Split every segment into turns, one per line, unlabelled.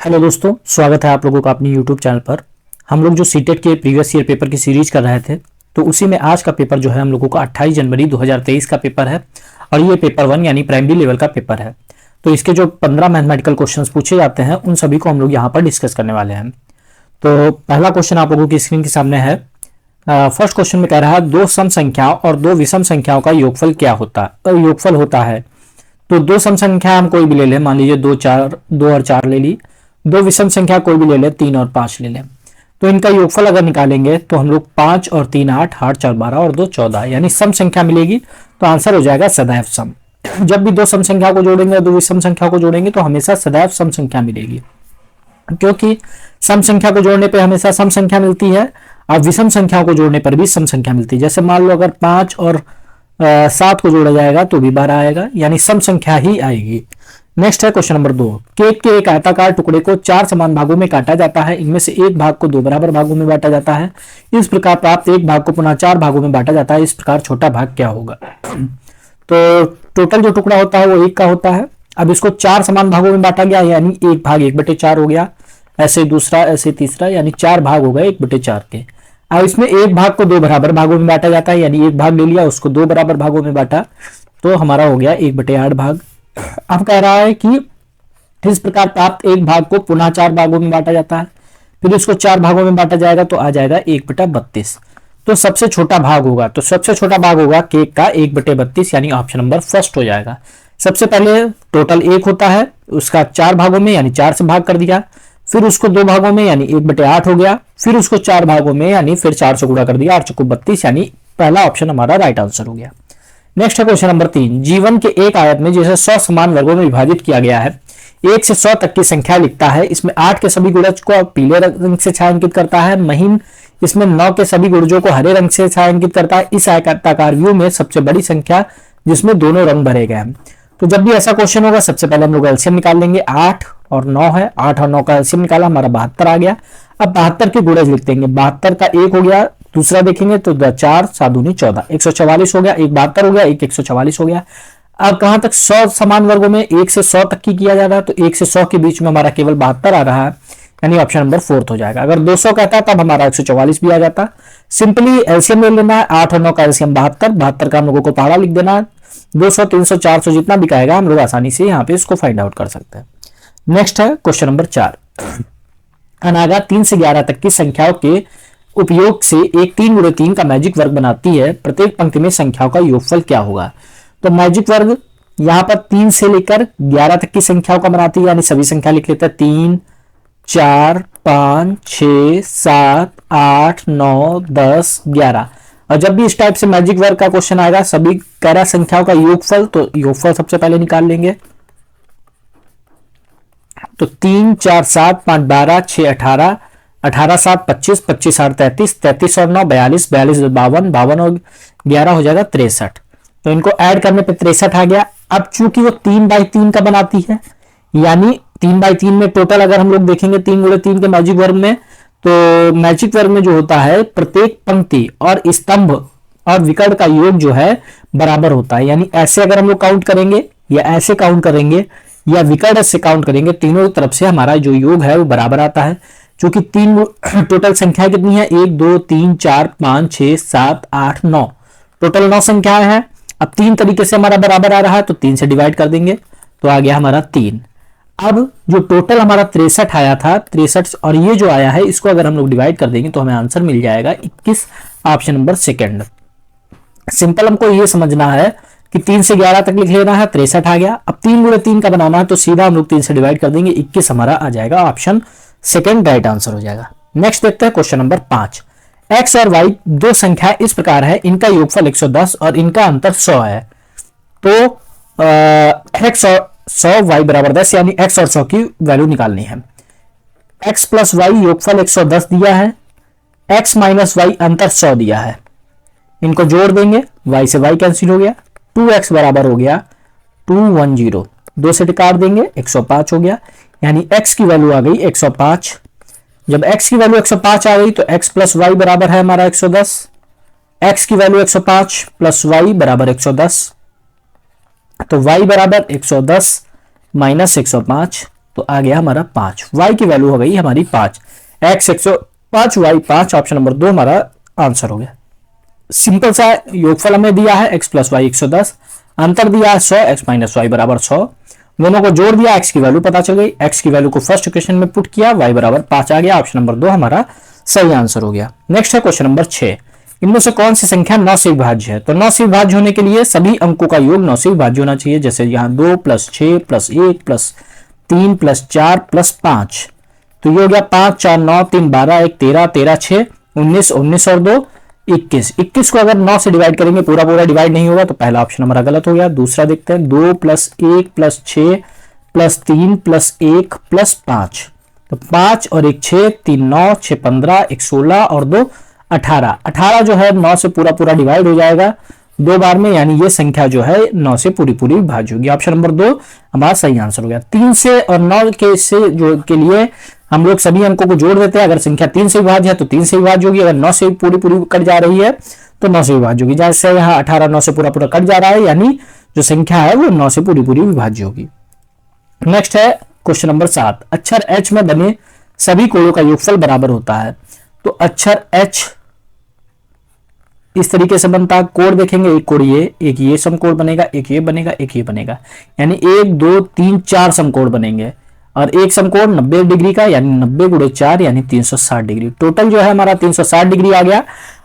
Hello दोस्तों, स्वागत है आप लोगों का अपने यूट्यूब चैनल पर। हम लोग जो सीटेट के प्रीवियस ईयर पेपर की सीरीज कर रहे थे, तो उसी में आज का पेपर जो है हम लोगों का 28 जनवरी 2023 का पेपर है और ये पेपर 1 यानी प्राइमरी लेवल का पेपर है। तो इसके जो 15 मैथमेटिकल क्वेश्चंस पूछे जाते हैं उन सभी को हम लोग यहाँ पर डिस्कस करने वाले हैं। तो पहला क्वेश्चन आप लोगों की स्क्रीन के सामने है। फर्स्ट क्वेश्चन में कह रहा है दो सम संख्याओं और दो विषम संख्याओं का योगफल क्या होता है। तो दो सम संख्या हम कोई भी ले लें, मान लीजिए 2 और 4 ले ली। दो विषम संख्या कोई भी ले लें, 3 और 5 ले लें। तो इनका योगफल अगर निकालेंगे तो हम लोग 5 और 3 8, 8 4 12 और 2 14 यानी सम संख्या मिलेगी। तो आंसर हो जाएगा सदैव सम। जब भी दो सम संख्या को जोड़ेंगे दो विषम संख्या को जोड़ेंगे तो हमेशा सदैव सम संख्या मिलेगी, क्योंकि सम संख्या को जोड़ने पे हमेशा सम संख्या मिलती है और विषम संख्या को जोड़ने पर भी सम संख्या मिलती है। जैसे मान लो अगर 5 और 7 को जोड़ा जाएगा तो भी 12 आएगा, यानी सम संख्या ही आएगी। नेक्स्ट है क्वेश्चन नंबर 2। केक के एक आयताकार टुकड़े को 4 समान भागों में काटा जाता है। इनमें से एक भाग को 2 बराबर भागों में बांटा जाता है। इस प्रकार प्राप्त एक भाग को पुनः 4 भागों में बांटा जाता है। इस प्रकार छोटा भाग क्या होगा। तो टोटल जो टुकड़ा होता है वो 1 का होता है। अब इसको 4 समान भागों में बांटा गया, यानी एक भाग 1/4 हो गया, ऐसे दूसरा, ऐसे तीसरा, यानी 4 भाग हो गए 1/4 के। अब इसमें एक भाग को 2 बराबर भागों में बांटा जाता है, यानी एक भाग ले लिया उसको 2 बराबर भागों में बांटा, तो हमारा हो गया 1/8 भाग। अब कह रहा है कि इस प्रकार प्राप्त एक भाग को पुनः 4 भागों में बांटा जाता है, फिर इसको 4 भागों में बांटा जाएगा तो आ जाएगा 1/32। तो सबसे छोटा भाग होगा, तो सबसे छोटा भाग होगा केक का 1/32, यानी ऑप्शन नंबर फर्स्ट हो जाएगा। सबसे पहले टोटल 1 होता है, उसका 4 भागों में यानी 4 से भाग कर दिया, फिर उसको 2 भागों में यानी 1/8 हो गया, फिर उसको 4 भागों में यानी फिर 4 से गुणा कर दिया, 8 चौको 32, यानी पहला ऑप्शन हमारा राइट आंसर हो गया। नेक्स्ट है क्वेश्चन नंबर 3। जीवन के एक आयत में जिसे 100 समान वर्गों में विभाजित किया गया है, 1 से 100 तक की संख्या लिखता है। इसमें 8 के सभी गुणज को पीले रंग से छायांकित करता है। महीन इसमें 9 के सभी गुणजों को हरे रंग से छायांकित करता है। इस आयताकार व्यू में सबसे बड़ी संख्या जिसमें दोनों रंग भरे गए हैं। तो जब भी ऐसा क्वेश्चन होगा सबसे पहले हम लोग एलसीएम निकाल लेंगे। 8 और 9 है, 8 और 9 का एलसीएम निकाला, हमारा 72 आ गया। अब 72 के गुणज लिख देंगे। 72 का 1 हो गया, दूसरा देखेंगे तो 4 7 दूनी 14, 144 हो गया। एक 72 हो गया, एक 144 हो गया। अब कहां तक 100 समान वर्गों में 1 से 100 तक की किया जा रहा है, तो 1 से 100 के बीच में हमारा केवल 72 आ रहा है, यानी ऑप्शन नंबर 4 हो जाएगा। अगर 200 कहता तब हमारा 144 भी आ जाता। सिंपली एलसीएम ले लेना है। 8 और 9 का एलसीएम 72 का हम लोगों को पहाड़ा लिख देना है। 200 300 400 जितना भी कहेगा हम लोग आसानी से यहाँ पे इसको फाइंड आउट कर सकते हैं। नेक्स्ट है क्वेश्चन नंबर 4। अनागा 3 से 11 तक की संख्याओं के उपयोग से एक 3 × 3 का मैजिक वर्ग बनाती है। प्रत्येक पंक्ति में संख्याओं का योगफल क्या होगा। तो मैजिक वर्ग यहाँ पर 3 से लेकर 11 तक की संख्याओं का बनाती है, यानी सभी संख्या लिख लेते हैं। 3 4 5 6 7 8 9 10 11। और जब भी इस टाइप से मैजिक वर्ग का क्वेश्चन आएगा सभी कह रहा संख्याओं का योगफल, तो योगफल सबसे पहले निकाल लेंगे। तो 3 4 7 5 12 6 18, 18 7 25, 25 8 33, 33 और 9 42, 42 52, 52 और 11 हो जाएगा 63। तो इनको ऐड करने पे 63 आ गया। अब चूंकि वो 3/3 का बनाती है, यानी 3/3 में टोटल अगर हम लोग देखेंगे 3 × 3 के मैजिक वर्ग में, तो मैजिक वर्ग में जो होता है प्रत्येक पंक्ति और स्तंभ और विकर्ण का योग जो है बराबर होता है। यानी ऐसे अगर हम लोग काउंट करेंगे या ऐसे काउंट करेंगे या विकर्ण से काउंट करेंगे, तीनों तरफ से हमारा जो योग है वो बराबर आता है। क्योंकि 3 टोटल संख्या कितनी है, 1 2 3 4 5 6 7 8 9, टोटल 9 संख्याएं हैं। अब 3 तरीके से हमारा बराबर आ रहा है, तो 3 से डिवाइड कर देंगे तो आ गया हमारा 3। अब जो टोटल हमारा 63 आया था, 63 और ये जो आया है इसको अगर हम लोग डिवाइड कर देंगे तो हमें आंसर मिल जाएगा 21, ऑप्शन नंबर सेकंड। सिंपल हमको ये समझना है कि 3 से 11 तक लिख लेना है, 63 आ गया। अब 3 × 3 का बनाना है, तो सीधा हम लोग 3 से डिवाइड कर देंगे, 21 हमारा आ जाएगा, ऑप्शन सेकंड राइट आंसर हो जाएगा। नेक्स्ट देखते हैं क्वेश्चन नंबर 5। एक्स और वाई दो संख्या इस प्रकार है, इनका योगफल 110 और इनका अंतर 100 है। तो एक्स और 100 वाई बराबर 10, यानी एक्स और 100 की वैल्यू निकालनी है। एक्स प्लस वाई योगफल 110 दिया है, एक्स माइनस वाई अंतर 100 दिया है। इनको जोड़ देंगे, वाई से वाई कैंसिल हो गया, 2x बराबर हो गया 210, 2 से काट देंगे 105 हो गया, यानी x की वैल्यू आ गई 105। जब x की वैल्यू 105 आ गई तो x प्लस वाई बराबर है हमारा 110। x की वैल्यू 105 प्लस वाई बराबर 110, तो y बराबर 110 माइनस 105, तो आ गया हमारा 5। y की वैल्यू हो गई हमारी 5, x 105, y 5, ऑप्शन नंबर 2 हमारा आंसर हो गया। सिंपल सा योगफल हमें दिया है x प्लस वाई 110, अंतर दिया है 100, x माइनस वाई बराबर 100, दोनों को जोड़ दिया, x की वैल्यू पता चल गई, x की वैल्यू को फर्स्ट इक्वेशन में पुट किया, y बराबर 5 आ गया, ऑप्शन नंबर 2 हमारा सही आंसर हो गया। नेक्स्ट है क्वेश्चन नंबर 6, इनमें से कौन सी संख्या 9 से विभाज्य है? तो 9 से विभाज्य होने के लिए सभी अंकों का योग 9 से विभाज्य होना चाहिए, जैसे यहाँ 2 plus 6 plus 1 plus 3 plus 4 plus 5, तो ये हो गया 5 4 9 3 12 1 13 13 6 19 19 और 2 21। 21 को अगर 9 से डिवाइड करेंगे पूरा पूरा डिवाइड नहीं होगा, तो पहला ऑप्शन हमारा गलत हो गया। दूसरा देखते हैं, 2 plus 1 plus 6 plus 3 plus 1 plus 5, तो 5 और 1 6, 3 9, 6 15, 1 16 और 2 18। 18 जो है 9 से पूरा पूरा डिवाइड हो जाएगा 2 बार में, यानी ये संख्या जो है 9 से पूरी पूरी विभाज्य होगी। ऑप्शन नंबर 2 हमारा सही आंसर हो गया। 3 से और 9 के से जो के लिए हम लोग सभी अंकों को जोड़ देते हैं। अगर संख्या 3 से विभाज्य है तो 3 से विभाज्य होगी, अगर 9 से पूरी पूरी कट जा रही है तो 9 से विभाज्य होगी। जैसे यहाँ 18 9 से पूरा पूरा कट जा रहा है, यानी जो संख्या है वो 9 से पूरी पूरी विभाज्य होगी। नेक्स्ट है क्वेश्चन नंबर 7, अक्षर h में बने सभी कोणों का योगफल बराबर होता है। तो अक्षर h इस तरीके से बनता है, कोण देखेंगे, एक कोण ये, एक ये समकोण बनेगा, एक ये बनेगा, एक ये बनेगा, यानी 1 2 3 4 समकोण बनेंगे, और एक समकोण 90 डिग्री का, यानी 90 गुणे 4 यानी 360 डिग्री। टोटल जो है हमारा 360 डिग्री आ गया।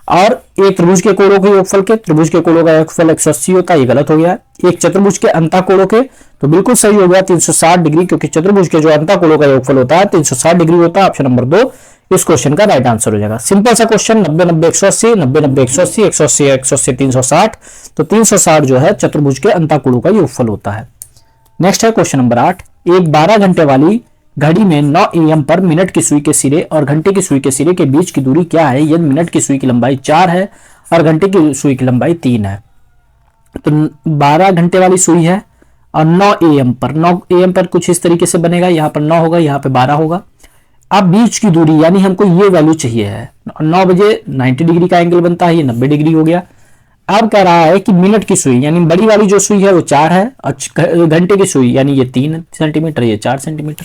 और एक त्रिभुज के कोणों के योगफल के, त्रिभुज के कोणों का योगफल 180 होता है, ये गलत हो गया। एक चतुर्भुज के अंतः कोणों के, तो बिल्कुल सही हो गया 360 डिग्री, क्योंकि चतुर्भुज के जो अंतः कोणों का योगफल होता है 360 डिग्री होता है। ऑप्शन नंबर 2 इस क्वेश्चन का राइट आंसर हो जाएगा। सिंपल सा क्वेश्चन, 90 90 180, 90 90 180, 180 180 360, तो 360 जो है चतुर्भुज के अंतः कोणों का योगफल होता है। नेक्स्ट है क्वेश्चन नंबर 8, एक 12 घंटे वाली घड़ी में 9 AM पर मिनट की सुई के सिरे और घंटे की सुई के सिरे के बीच की दूरी क्या है? यदि मिनट की सुई की लंबाई 4 है और घंटे की सुई की लंबाई 3 है, तो 12 घंटे वाली सुई है और 9 AM पर, 9 AM पर कुछ इस तरीके से बनेगा, यहाँ पर 9 होगा, यहाँ पे 12 होगा। अब बीच की दूरी, यानी हमको ये वैल्यू चाहिए है, 9 बजे 90 डिग्री का एंगल बनता है, ये 90 डिग्री हो गया। अब कह रहा है कि मिनट की सुई, यानी बड़ी वाली जो सुई है वो 4 है, और घंटे की सुई यानी ये 3 सेंटीमीटर, ये 4 सेंटीमीटर।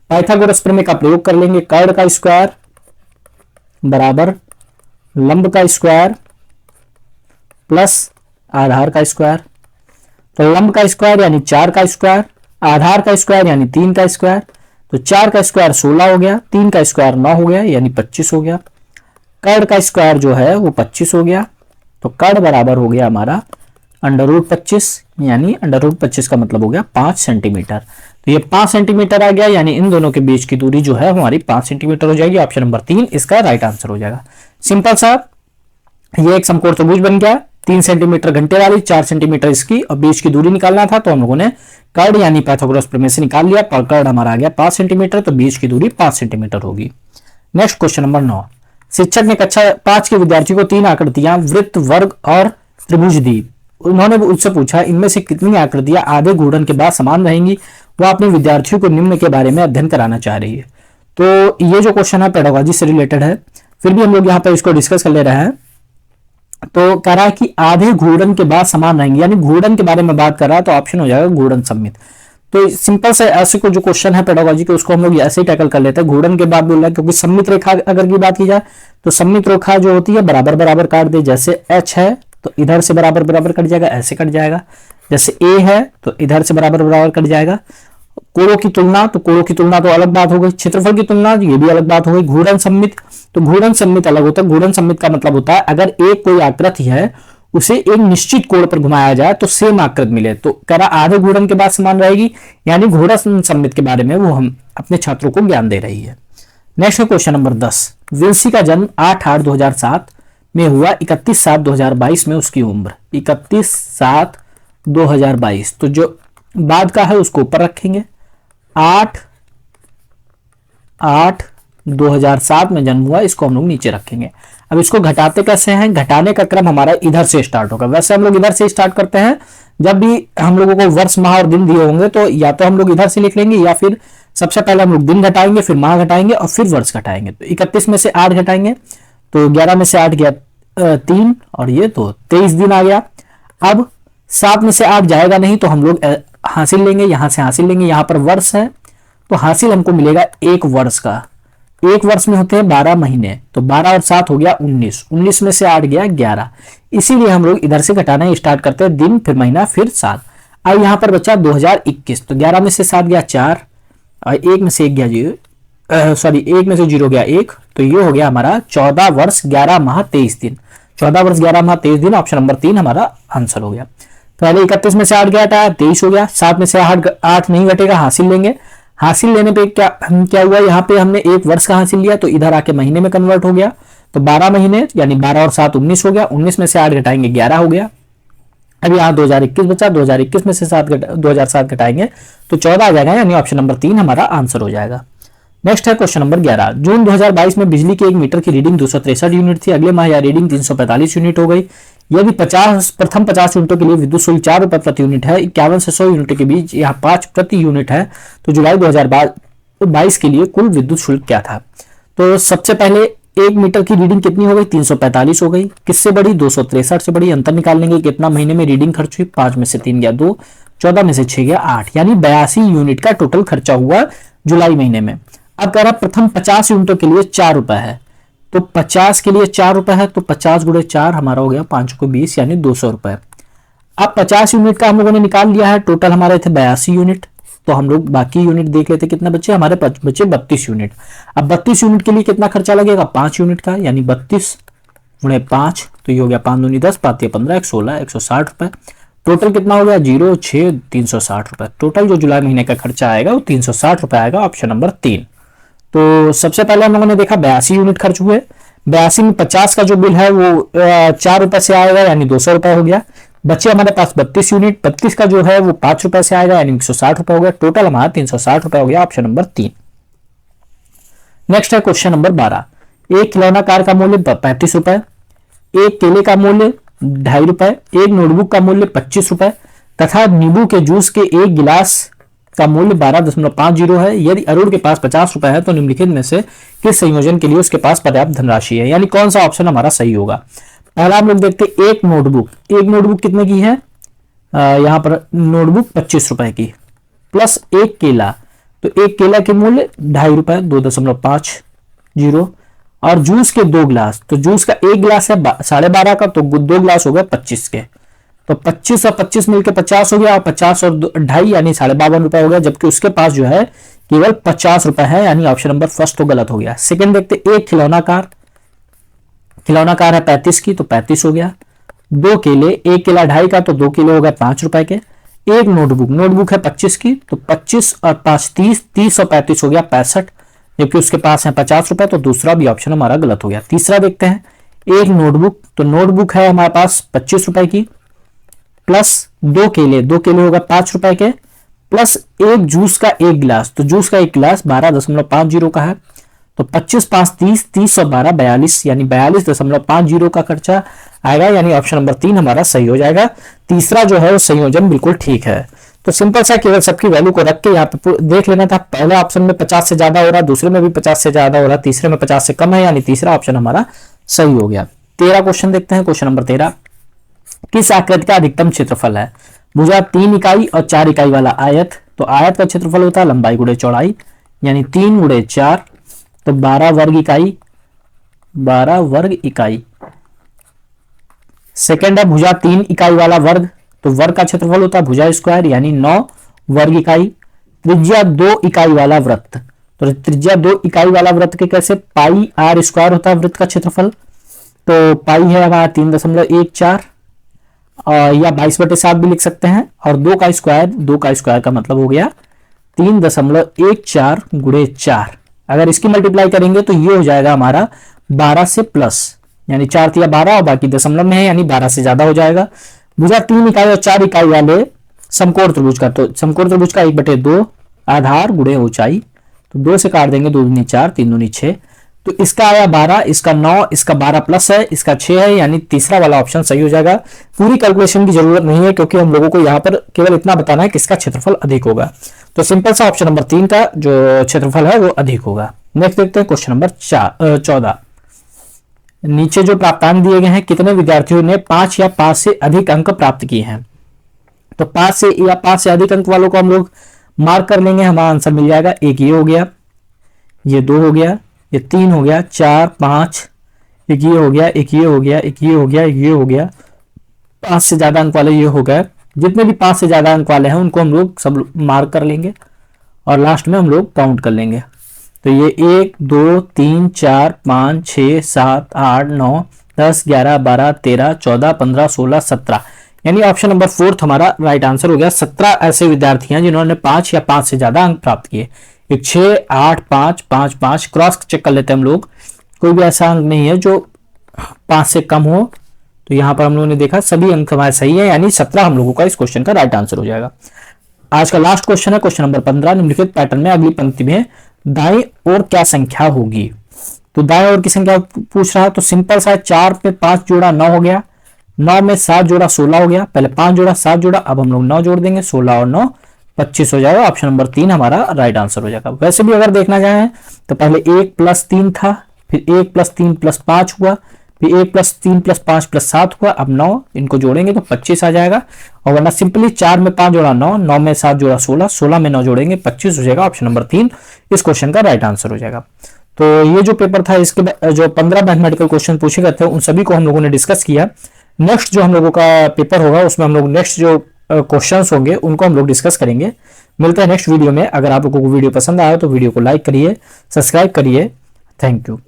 पाइथागोरस प्रमेय का प्रयोग कर लेंगे, कर्ण का स्क्वायर बराबर लंब का स्क्वायर प्लस आधार का स्क्वायर। तो लंब का स्क्वायर यानी 4 का स्क्वायर, आधार का स्क्वायर यानी 3 का स्क्वायर, तो 4 का स्क्वायर 16 हो गया, 3 का स्क्वायर 9 हो गया, यानी 25 हो गया। कर्ण का स्क्वायर जो है वो 25 हो गया, तो कर्ण बराबर हो गया हमारा √25, यानी √25 का मतलब हो गया 5 सेंटीमीटर। तो ये 5 सेंटीमीटर आ गया, यानी इन दोनों के बीच की दूरी जो है हमारी 5 सेंटीमीटर हो जाएगी। ऑप्शन नंबर 3 इसका राइट आंसर हो जाएगा। सिंपल सा, ये एक समकोण त्रिभुज बन गया, 3 सेंटीमीटर घंटे वाली, 4 सेंटीमीटर इसकी, और बीच की दूरी निकालना था तो हम लोगों ने कर्ण यानी पाइथागोरस प्रमेय से निकाल लिया। कर्ण हमारा आ गया 5 सेंटीमीटर, तो बीच की दूरी 5 सेंटीमीटर होगी। नेक्स्ट क्वेश्चन नंबर 9, शिक्षक ने कक्षा 5 के विद्यार्थियों को 3 आकृतियां वृत्त, वर्ग और त्रिभुज दी। उन्होंने उससे पूछा इनमें से कितनी आकृतियां आधे घूर्णन के बाद समान रहेंगी। वह अपने विद्यार्थियों को निम्न के बारे में अध्ययन कराना चाह रही है। तो ये जो क्वेश्चन है पेडागोजी से रिलेटेड है, फिर भी हम लोग यहाँ पर इसको डिस्कस कर ले रहे हैं। तो कह रहा है कि आधे घूर्णन के बाद समान रहेंगे, यानी घूर्णन के बारे में बात कर रहा है, तो ऑप्शन हो जाएगा घूर्णन सममित। तो सिंपल से ऐसे को जो क्वेश्चन है पेडागोजी के, उसको हम लोग ऐसे ही टैकल कर लेते हैं। घूर्णन के बाद बोल रहा है, क्योंकि सममित रेखा अगर की बात की जाए तो सममित रेखा जो होती है बराबर बराबर काट दे। जैसे H है तो इधर से बराबर बराबर कट जाएगा, ऐसे कट जाएगा। जैसे A है तो इधर से बराबर बराबर कट जाएगा। कोणों की तुलना, तो कोणों की तुलना तो अलग बात हो गई। क्षेत्रफल की तुलना, ये भी अलग बात हो गई। घूर्णन सममित, तो घूर्णन सममित अलग होता है। घूर्णन सममित का मतलब होता है अगर एक कोई आकृति है उसे एक निश्चित कोण पर घुमाया जाए तो सेम आकृति मिले। तो कह रहा आधे घूर्णन के बाद समान रहेगी, यानी घूर्णन सममित के बारे में वो हम अपने छात्रों को ज्ञान दे रही है। नेक्स्ट क्वेश्चन नंबर 10, विल्सी का जन्म 8/8/2007 में हुआ, 31/7/2022 में उसकी उम्र। 31/7/2022, तो जो बाद का है उसको ऊपर रखेंगे। 8/8/2007 में जन्म हुआ, इसको हम लोग नीचे रखेंगे। अब इसको घटाते कैसे हैं? घटाने का क्रम हमारा इधर से स्टार्ट होगा। वैसे हम लोग इधर से स्टार्ट करते हैं, जब भी हम लोगों को वर्ष, माह और दिन दिए होंगे तो या तो हम लोग इधर से लिख लेंगे, या फिर सबसे पहले हम लोग दिन घटाएंगे, फिर माह घटाएंगे और फिर वर्ष घटाएंगे। तो 31 में से 8 घटाएंगे, तो 11 में से 8 गया 3, और ये तो 23 दिन आ गया। अब 7 में से 8 जाएगा नहीं, तो हम लोग हासिल लेंगे, यहां से हासिल लेंगे। यहाँ पर वर्ष है तो हासिल हमको मिलेगा 1 वर्ष का। 1 वर्ष में होते हैं 12 महीने, तो 12 और 7 हो गया 19, 19 में से 8 गया 11। इसीलिए हम लोग इधर से घटाना स्टार्ट करते हैं, दिन फिर महीना फिर साल। अब यहाँ पर बचा 2021, तो 11 में से 7 गया 4 और 1 में से 1 गया 0, सॉरी 1 में से 0 गया 1, तो ये हो गया हमारा 14 वर्ष 11 माह 23 दिन। 14 वर्ष 11 माह 23 दिन, ऑप्शन नंबर 3 हमारा आंसर हो गया। पहले 31 में से 8 गया था 23 हो गया, 7 में से 8 नहीं घटेगा, हासिल लेंगे। हासिल लेने पे क्या हुआ, यहाँ पे हमने 1 वर्ष का हासिल लिया तो इधर आके महीने में कन्वर्ट हो गया, तो 12 महीने यानी 12 और 7 19 हो गया, 19 में से 8 घटाएंगे 11 हो गया। अब यहाँ 2021 बचा, 2021 में से 2007 घटाएंगे तो 14 आ जाएगा, यानी ऑप्शन नंबर 3 हमारा आंसर हो जाएगा। नेक्स्ट है क्वेश्चन नंबर 11। जून 2022 में बिजली के 1 मीटर की रीडिंग 263 यूनिट थी, अगले माह यह रीडिंग 345 यूनिट हो गई। यदि प्रथम 50 यूनिटों के लिए विद्युत शुल्क 4 रुपए प्रति यूनिट है, 51 से 100 यूनिटों के बीच यहाँ 5 प्रति यूनिट है, तो जुलाई 2022 के लिए कुल विद्युत शुल्क क्या था। तो सबसे पहले 1 मीटर की रीडिंग कितनी हो गई, 345 हो गई। किससे बड़ी, 263 से बड़ी। अंतर निकाल लेंगे, कितना महीने में रीडिंग खर्च हुई, 5 में से 3 गया 2, 14 में से 6 गया 8, यानी 82 यूनिट का टोटल खर्चा हुआ जुलाई महीने में। अब कह रहा प्रथम 50 यूनिटों के लिए 4 रुपए है, तो 50 के लिए 4 रुपए है, तो 50 गुणे 4 हमारा हो गया 5 को 20 यानी 200 रुपए। अब 50 यूनिट का हम लोगों ने निकाल लिया है, टोटल हमारे थे 82 यूनिट, तो हम लोग बाकी यूनिट देख लेते कितने बचे, हमारे बचे 32 यूनिट। अब 32 यूनिट के लिए कितना खर्चा लगेगा, 5 यूनिट का, यानी 32 गुणे 5, तो ये हो गया 5 दूनी 10, 5 15, 116, 160 रुपए। टोटल कितना हो गया 0 6 360 रुपए। टोटल जो जुलाई महीने का खर्चा आएगा वो 360 रुपए आएगा, ऑप्शन नंबर 3। तो सबसे पहले हम लोगों ने देखा 82 यूनिट खर्च हुए, 82 में 50 का जो बिल है वो 4 रुपए से आएगा, यानी 200 रुपए हो गया। बचे हमारे पास 32 यूनिट, 32 का जो है वो 5 रुपए से आएगा, यानी 160 रुपए हो गया। टोटल हमारा 360 रुपए हो गया, ऑप्शन नंबर 3। नेक्स्ट है क्वेश्चन नंबर 12। एक खिलौना कार का मूल्य 35 रुपए, एक केले का मूल्य 2.5 रुपए, एक नोटबुक का मूल्य 25 रुपए तथा नींबू के जूस के एक गिलास का मूल्य 12.50 है। यदि अरुण के पास 50 रुपए है तो निम्नलिखित में से किस संयोजन के लिए उसके पास पर्याप्त धनराशि है, यानी कौन सा ऑप्शन हमारा सही होगा। पहला हम लोग देखते हैं एक नोटबुक कितने की है, यहां पर नोटबुक 25 रुपए की, प्लस एक केला, तो एक केला के मूल्य 2.5 रुपए 2.50, और जूस के 2 गिलास, तो जूस का एक गिलास है 12.5 का, तो 2 गिलास हो गए 25 के, तो 25 और 25 मिलकर 50 हो गया, और 50 और 2.5 यानी 52.5 रुपए हो गया, जबकि उसके पास जो है केवल 50 रुपए है, यानी ऑप्शन नंबर फर्स्ट तो गलत हो गया। सेकंड देखते एक खिलौना कार है 35 की, तो 35 हो गया। 2 केले, एक केला 2.5 का, तो 2 केले हो गए 5 रुपए के। एक नोटबुक है 25 की, तो 25 और 5 30, 30 और 35 हो गया 65, जबकि उसके पास है 50 रुपए, तो दूसरा भी ऑप्शन हमारा गलत हो गया। तीसरा देखते हैं एक नोटबुक, तो नोटबुक है हमारे पास 25 रुपए की, प्लस 2 केले होगा 5 रुपए के, प्लस एक जूस का एक गिलास, तो जूस का एक गिलास 12.50 का है, तो 25 5 30, 30 और 12 42, यानी 42.50 का खर्चा आएगा, यानी ऑप्शन नंबर 3 हमारा सही हो जाएगा। तीसरा जो है वो संयोजन बिल्कुल ठीक है। तो सिंपल सा केवल सबकी वैल्यू को रख के यहाँ पे देख लेना था। पहले ऑप्शन में 50 से ज्यादा हो रहा, दूसरे में भी 50 से ज्यादा हो रहा, तीसरे में 50 से कम है, यानी तीसरा ऑप्शन हमारा सही हो गया। 13 क्वेश्चन देखते हैं। क्वेश्चन नंबर 13, किस आकृति का अधिकतम क्षेत्रफल है। भुजा 3 इकाई और 4 इकाई वाला आयत, तो आयत का क्षेत्रफल होता है लंबाई गुणे चौड़ाई, यानी 3 गुणे 4, तो 12 वर्ग इकाई। सेकंड है भुजा 3 इकाई वाला वर्ग, तो वर्ग का क्षेत्रफल होता है भुजा स्क्वायर, यानी 9 वर्ग इकाई। त्रिज्या 2 इकाई वाला वृत्त, तो त्रिज्या 2 इकाई वाला वृत्त के कैसे, पाई आर स्क्वायर होता है वृत्त का क्षेत्रफल, तो पाई है हमारा 3.14 या 22/7 भी लिख सकते हैं, और 2 का स्क्वायर का मतलब हो गया 3.14 गुणे 4। अगर इसकी मल्टीप्लाई करेंगे तो ये हो जाएगा हमारा 12 से प्लस, यानी 4 तिया 12 और बाकी दशमलव में है, यानी 12 से ज्यादा हो जाएगा। भुजा 3 इकाई और 4 इकाई वाले समकोण त्रिभुज का, तो समकोण त्रिभुज का 1/2 आधार गुणे ऊंचाई, तो 2 से काट देंगे, 2 दूनी 4, 3 दूनी 6, तो इसका आया 12, इसका 9, इसका 12 प्लस है, इसका 6 है, यानी तीसरा वाला ऑप्शन सही हो जाएगा। पूरी कैलकुलेशन की जरूरत नहीं है, क्योंकि हम लोगों को यहाँ पर केवल इतना बताना है किसका क्षेत्रफल अधिक होगा, तो सिंपल सा ऑप्शन नंबर 3 का जो क्षेत्रफल है वो अधिक होगा। नेक्स्ट देखते हैं क्वेश्चन नंबर 14। नीचे जो प्राप्तांक दिए गए हैं, कितने विद्यार्थियों ने 5 या 5 से अधिक अंक प्राप्त किए हैं। तो 5 से अधिक अंक वालों को हम लोग मार्क कर लेंगे, हमारा आंसर मिल जाएगा। एक ये हो गया, ये 2 हो गया, ये 3 हो गया, 4 5, एक ये हो गया, एक ये हो गया, एक ये हो गया, एक ये हो गया, 5 से ज्यादा अंक वाले ये हो गए। जितने भी 5 से ज्यादा अंक वाले हैं उनको हम लोग सब मार्क कर लेंगे और लास्ट में हम लोग काउंट कर लेंगे। तो ये 1 2 3 4 5 6 7 8 9 10 11 12 13 14 15 16 17, यानी ऑप्शन नंबर 4 हमारा राइट आंसर हो गया। 17 ऐसे विद्यार्थी हैं जिन्होंने 5 या 5 से ज्यादा अंक प्राप्त किए। एक 6 8 5 5 5 क्रॉस चेक कर लेते हैं हम लोग, कोई भी ऐसा अंक नहीं है जो 5 से कम हो। तो यहां पर हम लोगों ने देखा सभी अंक हमारे सही है, यानी 17 हम लोगों का इस क्वेश्चन का राइट आंसर हो जाएगा। आज का लास्ट क्वेश्चन है क्वेश्चन नंबर 15। निम्नलिखित पैटर्न में अगली पंक्ति में दाईं ओर क्या संख्या होगी। तो दाएं ओर की संख्या पूछ रहा है, तो सिंपल सा 4 पे 5 जोड़ा 9 हो गया, 9 में 7 जोड़ा 16 हो गया, पहले 5 जोड़ा 7 जोड़ा, अब हम लोग 9 जोड़ देंगे, 16 और 9 25 हो जाएगा। ऑप्शन नंबर 3 हमारा राइट आंसर हो जाएगा। वैसे भी अगर देखना चाहें तो पहले 1 + 3 था, फिर 1 + 3 + 5 हुआ, फिर 1 + 3 + 5 + 7 हुआ, अब 9 इनको जोड़ेंगे तो 25 आ जाएगा। और वरना सिंपली 4 में 5 जोड़ा 9, 9 में 7 जोड़ा 16, 16 में 9 जोड़ेंगे 25 हो जाएगा। ऑप्शन नंबर 3 इस क्वेश्चन का राइट आंसर हो जाएगा। तो ये जो पेपर था, इसके जो 15 मैथमेटिकल क्वेश्चन पूछे गए थे उन सभी को हम लोगों ने डिस्कस किया। नेक्स्ट जो हम लोगों का पेपर होगा उसमें हम लोग नेक्स्ट जो क्वेश्चंस होंगे उनको हम लोग डिस्कस करेंगे। मिलते हैं नेक्स्ट वीडियो में। अगर आप लोगों को वीडियो पसंद आया तो वीडियो को लाइक करिए, सब्सक्राइब करिए। Thank you.